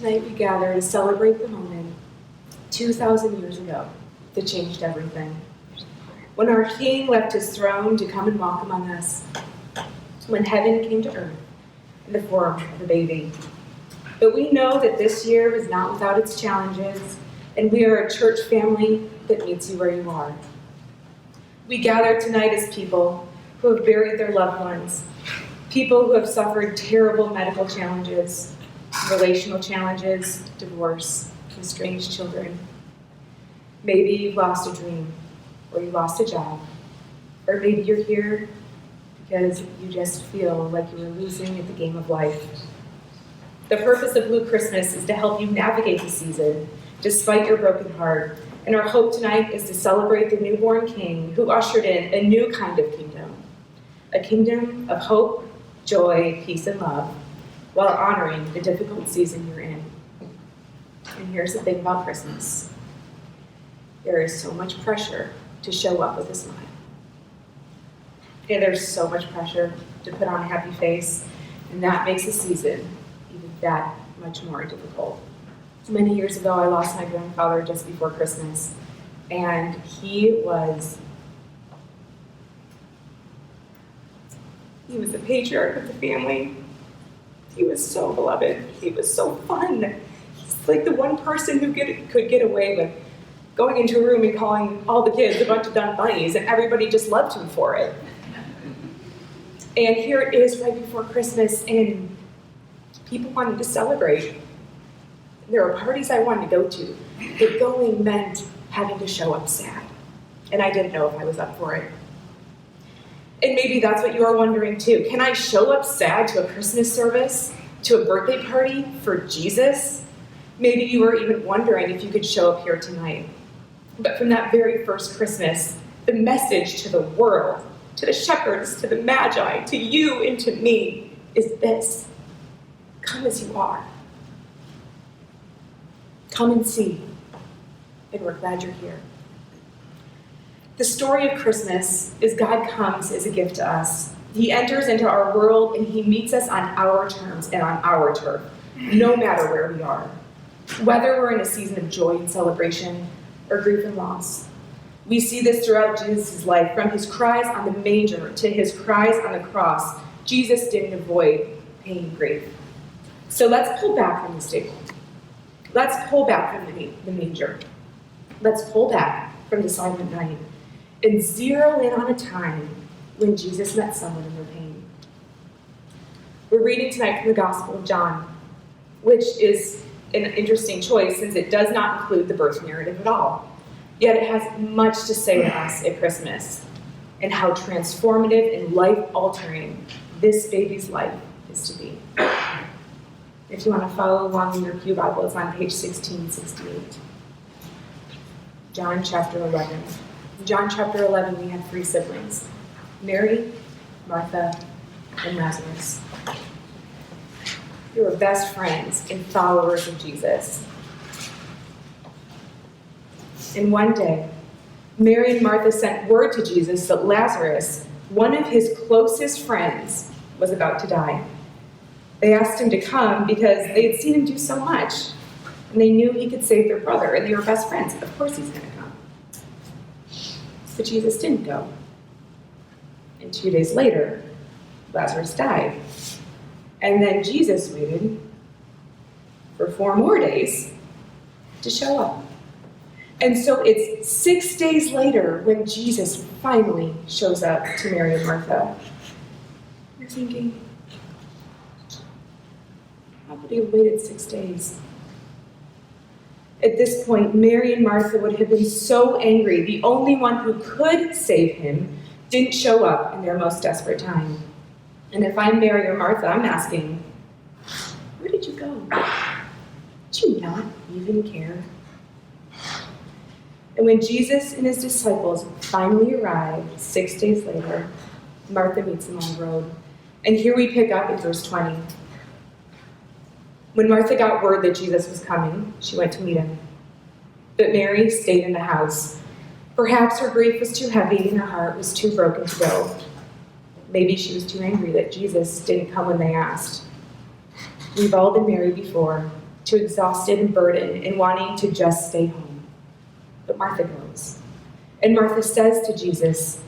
Tonight we gather to celebrate the moment 2,000 years ago that changed everything. When our King left his throne to come and walk among us. When heaven came to earth in the form of a baby. But we know that this year is not without its challenges, and we are a church family that meets you where you are. We gather tonight as people who have buried their loved ones, people who have suffered terrible medical challenges, relational challenges, divorce, estranged children. Maybe you've lost a dream, or you lost a job, or maybe you're here because you just feel like you are losing at the game of life. The purpose of Blue Christmas is to help you navigate the season, despite your broken heart. And our hope tonight is to celebrate the newborn King who ushered in a new kind of kingdom. A kingdom of hope, joy, peace, and love, while honoring the difficult season you're in. And here's the thing about Christmas. There is so much pressure to show up with a smile. Okay, there's so much pressure to put on a happy face, and that makes the season even that much more difficult. Many years ago, I lost my grandfather just before Christmas, and he was the patriarch of the family. He was so beloved. He was so fun. He's like the one person who could get away with going into a room and calling all the kids a bunch of dumb bunnies, and everybody just loved him for it. And here it is right before Christmas, and people wanted to celebrate. There were parties I wanted to go to, but going meant having to show up sad. And I didn't know if I was up for it. And maybe that's what you're wondering too. Can I show up sad to a Christmas service, to a birthday party for Jesus? Maybe you were even wondering if you could show up here tonight. But from that very first Christmas, the message to the world, to the shepherds, to the magi, to you and to me, is this: come as you are. Come and see, and we're glad you're here. The story of Christmas is God comes as a gift to us. He enters into our world and he meets us on our terms and on our turf, no matter where we are. Whether we're in a season of joy and celebration or grief and loss. We see this throughout Jesus' life, from his cries on the manger to his cries on the cross. Jesus didn't avoid pain and grief. So let's pull back from the stable. Let's pull back from the manger. Let's pull back from the silent night and zero in on a time when Jesus met someone in their pain. We're reading tonight from the Gospel of John, which is an interesting choice since it does not include the birth narrative at all. Yet it has much to say to us at Christmas and how transformative and life-altering this baby's life is to be. If you want to follow along in your pew Bible, it's on page 1668. John chapter 11. In John chapter 11, we have three siblings: Mary, Martha, and Lazarus. They were best friends and followers of Jesus. And one day, Mary and Martha sent word to Jesus that Lazarus, one of his closest friends, was about to die. They asked him to come because they had seen him do so much, and they knew he could save their brother, and they were best friends. Of course he's going to come. But Jesus didn't go. And 2 days later, Lazarus died. And then Jesus waited for 4 more days to show up. And so it's 6 days later when Jesus finally shows up to Mary and Martha. You're thinking, how could he have waited 6 days? At this point, Mary and Martha would have been so angry. The only one who could save him didn't show up in their most desperate time. And if I'm Mary or Martha, I'm asking, where did you go? Did you not even care? And when Jesus and his disciples finally arrived 6 days later, Martha meets them on the road. And here we pick up in verse 20. When Martha got word that Jesus was coming, she went to meet him. But Mary stayed in the house. Perhaps her grief was too heavy and her heart was too broken to go. Maybe she was too angry that Jesus didn't come when they asked. We've all been married before, too exhausted and burdened and wanting to just stay home. But Martha goes. And Martha says to Jesus,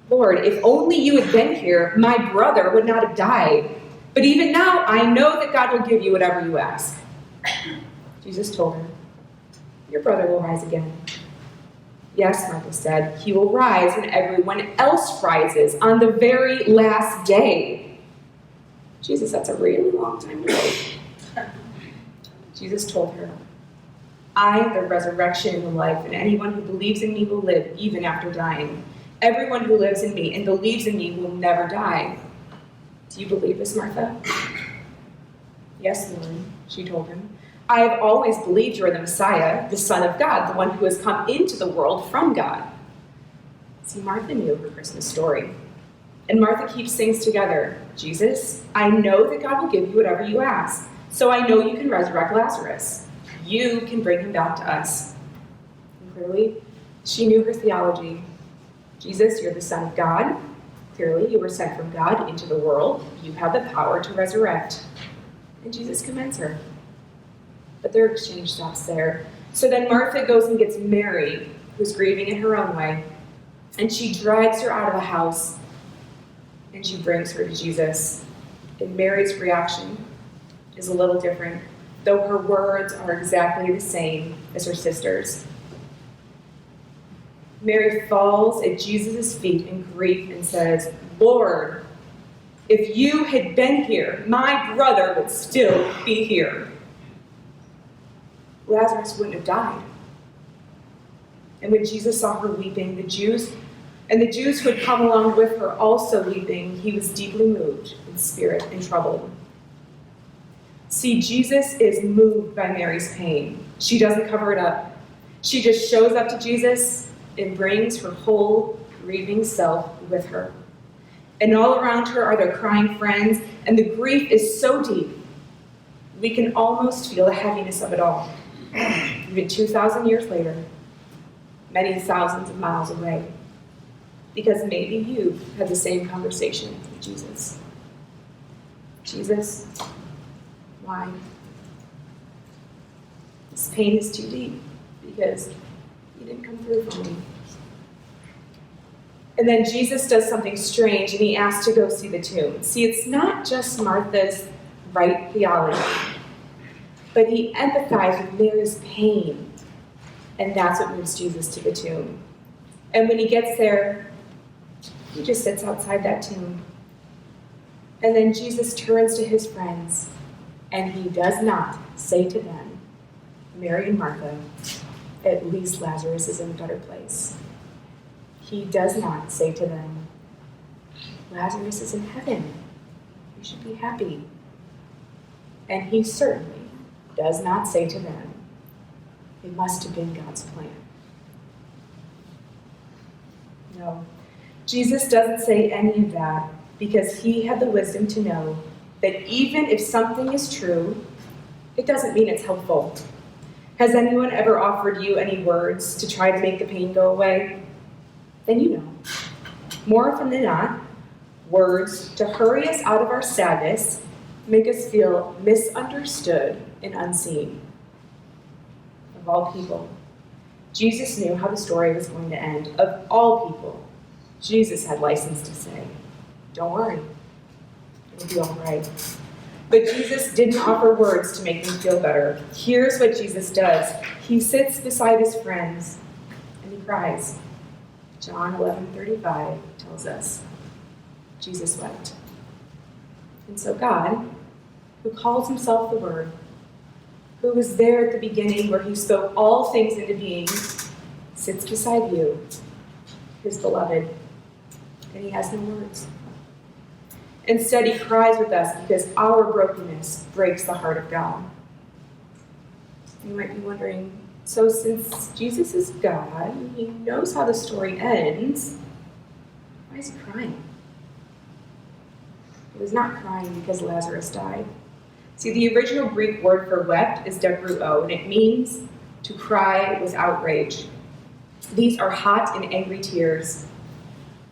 Lord, if only you had been here, my brother would not have died. But even now, I know that God will give you whatever you ask. Jesus told her, your brother will rise again. Yes, Martha said, he will rise when everyone else rises on the very last day. Jesus, that's a really long time to wait. Jesus told her, I am the resurrection and the life, and anyone who believes in me will live even after dying. Everyone who lives in me and believes in me will never die. Do you believe this, Martha? Yes, Lord, she told him. I have always believed you are the Messiah, the Son of God, the one who has come into the world from God. See, Martha knew her Christmas story. And Martha keeps things together. Jesus, I know that God will give you whatever you ask. So I know you can resurrect Lazarus. You can bring him back to us. And clearly, she knew her theology. Jesus, you're the Son of God. Clearly, you were sent from God into the world. You have the power to resurrect. And Jesus commends her. But their exchange stops there. So then Martha goes and gets Mary, who's grieving in her own way. And she drags her out of the house. And she brings her to Jesus. And Mary's reaction is a little different, though her words are exactly the same as her sister's. Mary falls at Jesus' feet in grief and says, Lord, if you had been here, my brother would still be here. Lazarus wouldn't have died. And when Jesus saw her weeping, the Jews who had come along with her also weeping, he was deeply moved in spirit and troubled. See, Jesus is moved by Mary's pain. She doesn't cover it up. She just shows up to Jesus and brings her whole grieving self with her. And all around her are their crying friends, and the grief is so deep, we can almost feel the heaviness of it all. Even 2,000 years later, many thousands of miles away. Because maybe you've had the same conversation with Jesus. Jesus, why? This pain is too deep because you didn't come through for me. And then Jesus does something strange and he asks to go see the tomb. See, it's not just Martha's right theology, but he empathized with Mary's pain. And that's what moves Jesus to the tomb. And when he gets there, he just sits outside that tomb. And then Jesus turns to his friends, and he does not say to them, Mary and Martha, at least Lazarus is in a better place. He does not say to them, Lazarus is in heaven. You should be happy. And he certainly does not say to them, it must have been God's plan. No, Jesus doesn't say any of that because he had the wisdom to know that even if something is true, it doesn't mean it's helpful. Has anyone ever offered you any words to try to make the pain go away? Then you know. More often than not, words to hurry us out of our sadness make us feel misunderstood and unseen. Of all people, Jesus knew how the story was going to end. Of all people, Jesus had license to say, don't worry, it'll be all right. But Jesus didn't offer words to make them feel better. Here's what Jesus does. He sits beside his friends and he cries. John 11:35 tells us, Jesus wept. And so God, who calls himself the Word, who was there at the beginning where he spoke all things into being, sits beside you, his beloved, and he has no words. Instead, he cries with us because our brokenness breaks the heart of God. You might be wondering, so since Jesus is God, and he knows how the story ends, why is he crying? He was not crying because Lazarus died. See, the original Greek word for wept is debruo, and it means to cry with outrage. These are hot and angry tears.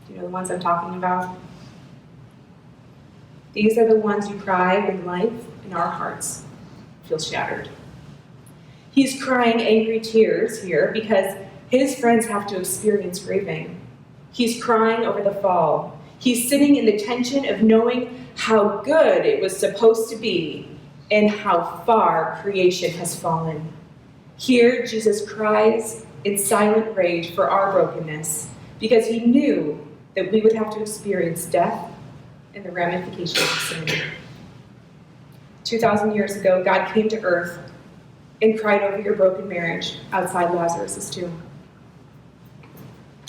Do you know the ones I'm talking about? These are the ones you cry when life in our hearts feels shattered. He's crying angry tears here because his friends have to experience grieving. He's crying over the fall. He's sitting in the tension of knowing how good it was supposed to be and how far creation has fallen. Here, Jesus cries in silent rage for our brokenness because he knew that we would have to experience death and the ramifications of sin. 2,000 years ago, God came to earth and cried over your broken marriage outside Lazarus' tomb.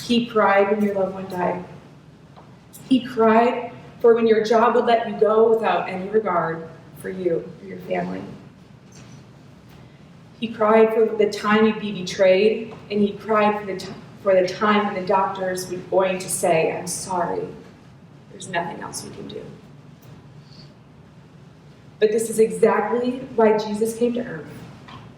He cried when your loved one died. He cried for when your job would let you go without any regard for you or your family. He cried for the time you'd be betrayed, and he cried for the time when the doctors were going to say, I'm sorry, there's nothing else we can do. But this is exactly why Jesus came to earth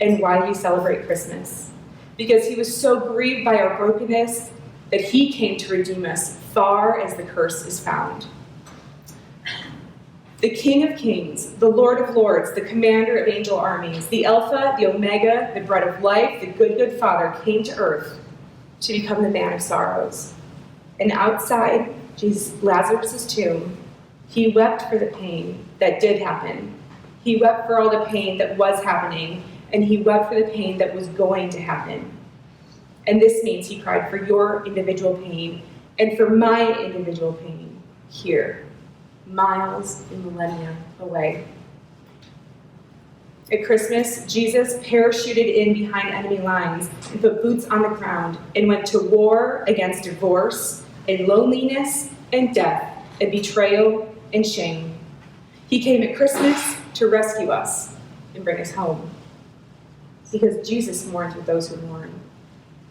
and why we celebrate Christmas. Because he was so grieved by our brokenness that he came to redeem us far as the curse is found. The King of Kings, the Lord of Lords, the commander of angel armies, the Alpha, the Omega, the bread of life, the good Father came to earth to become the man of sorrows. And outside Lazarus' tomb, he wept for the pain that did happen. He wept for all the pain that was happening, and he wept for the pain that was going to happen. And this means he cried for your individual pain and for my individual pain here, miles and millennia away. At Christmas, Jesus parachuted in behind enemy lines and put boots on the ground and went to war against divorce and loneliness and death and betrayal and shame. He came at Christmas to rescue us and bring us home. Because Jesus mourns with those who mourn,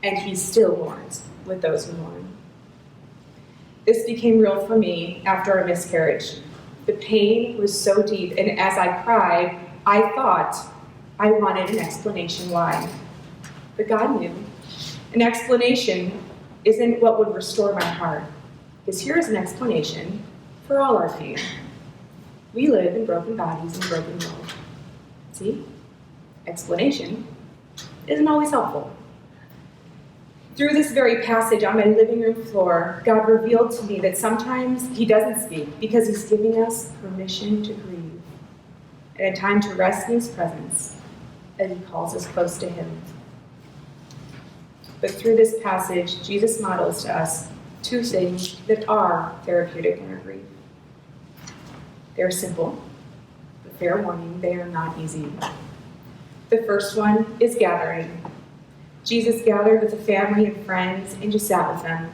and he still mourns with those who mourn. This became real for me after a miscarriage. The pain was so deep, and as I cried, I thought I wanted an explanation why. But God knew. An explanation isn't what would restore my heart. Because here is an explanation for all our pain. We live in broken bodies and a broken world. See? Explanation isn't always helpful. Through this very passage on my living room floor, God revealed to me that sometimes he doesn't speak because he's giving us permission to grieve and a time to rest in his presence as he calls us close to him. But through this passage, Jesus models to us two things that are therapeutic in our grief. They're simple, but fair warning, they are not easy. The first one is gathering. Jesus gathered with the family and friends and just sat with them.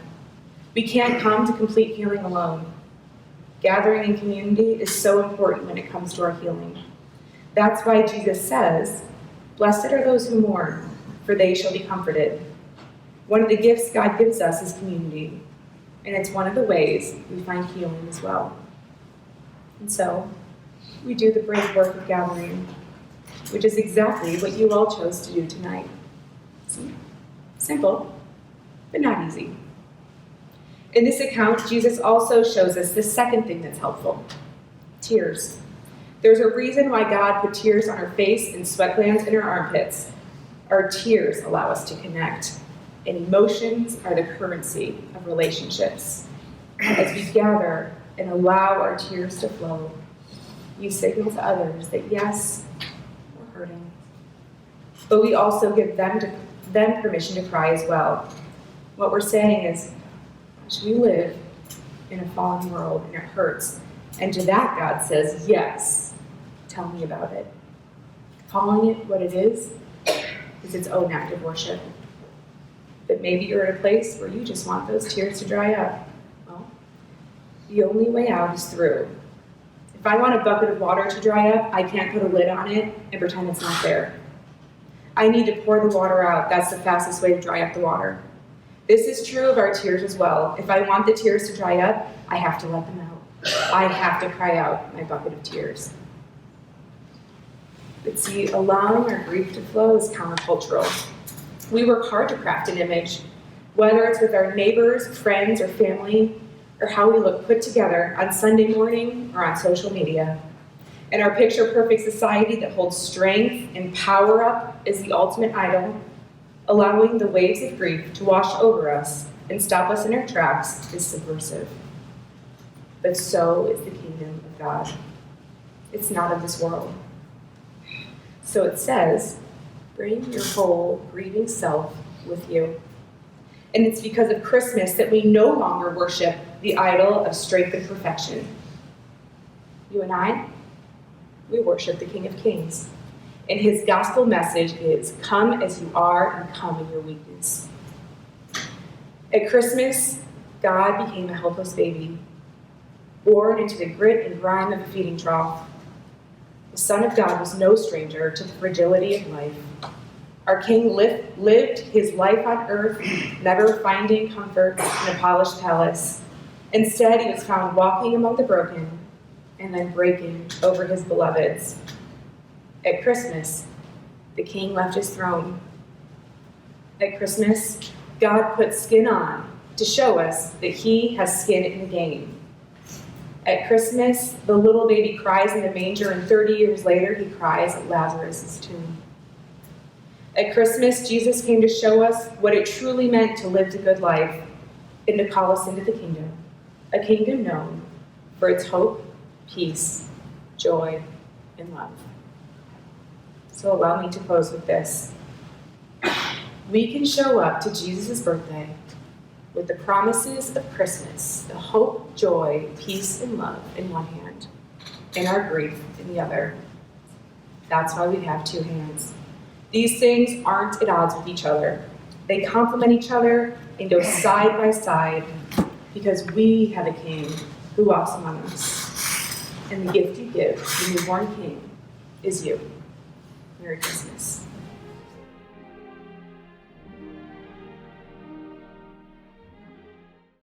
We can't come to complete healing alone. Gathering in community is so important when it comes to our healing. That's why Jesus says, "Blessed are those who mourn, for they shall be comforted." One of the gifts God gives us is community, and it's one of the ways we find healing as well. And so, we do the brave work of gathering, which is exactly what you all chose to do tonight. See? Simple, but not easy. In this account, Jesus also shows us the second thing that's helpful: tears. There's a reason why God put tears on our face and sweat glands in our armpits. Our tears allow us to connect, and emotions are the currency of relationships. As we gather and allow our tears to flow, we signal to others that yes, we're hurting. But we also give them permission to cry as well. What we're saying is, we live in a fallen world and it hurts. And to that, God says, yes, tell me about it. Calling it what it is its own act of worship. But maybe you're at a place where you just want those tears to dry up. Well, the only way out is through. If I want a bucket of water to dry up, I can't put a lid on it and pretend it's not there. I need to pour the water out. That's the fastest way to dry up the water. This is true of our tears as well. If I want the tears to dry up, I have to let them out. I have to cry out my bucket of tears. But see, allowing our grief to flow is countercultural. We work hard to craft an image, whether it's with our neighbors, friends, or family, or how we look put together on Sunday morning or on social media. And our picture-perfect society that holds strength and power up is the ultimate idol, allowing the waves of grief to wash over us and stop us in our tracks is subversive. But so is the kingdom of God. It's not of this world. So it says, bring your whole grieving self with you. And it's because of Christmas that we no longer worship the idol of strength and perfection. You and I, we worship the King of Kings. And his gospel message is, come as you are and come in your weakness. At Christmas, God became a helpless baby, born into the grit and grime of a feeding trough. The Son of God was no stranger to the fragility of life. Our King lived his life on earth, never finding comfort in a polished palace. Instead, he was found walking among the broken and then breaking over his beloveds. At Christmas, the King left his throne. At Christmas, God put skin on to show us that he has skin in the game. At Christmas, the little baby cries in the manger, and 30 years later, he cries at Lazarus' tomb. At Christmas, Jesus came to show us what it truly meant to live the good life and to call us into the kingdom, a kingdom known for its hope, peace, joy, and love. So allow me to close with this. We can show up to Jesus' birthday with the promises of Christmas, the hope, joy, peace, and love in one hand, and our grief in the other. That's why we have two hands. These things aren't at odds with each other. They complement each other and go side by side because we have a King who walks among us. And the gift you give the newborn King is you. Merry Christmas.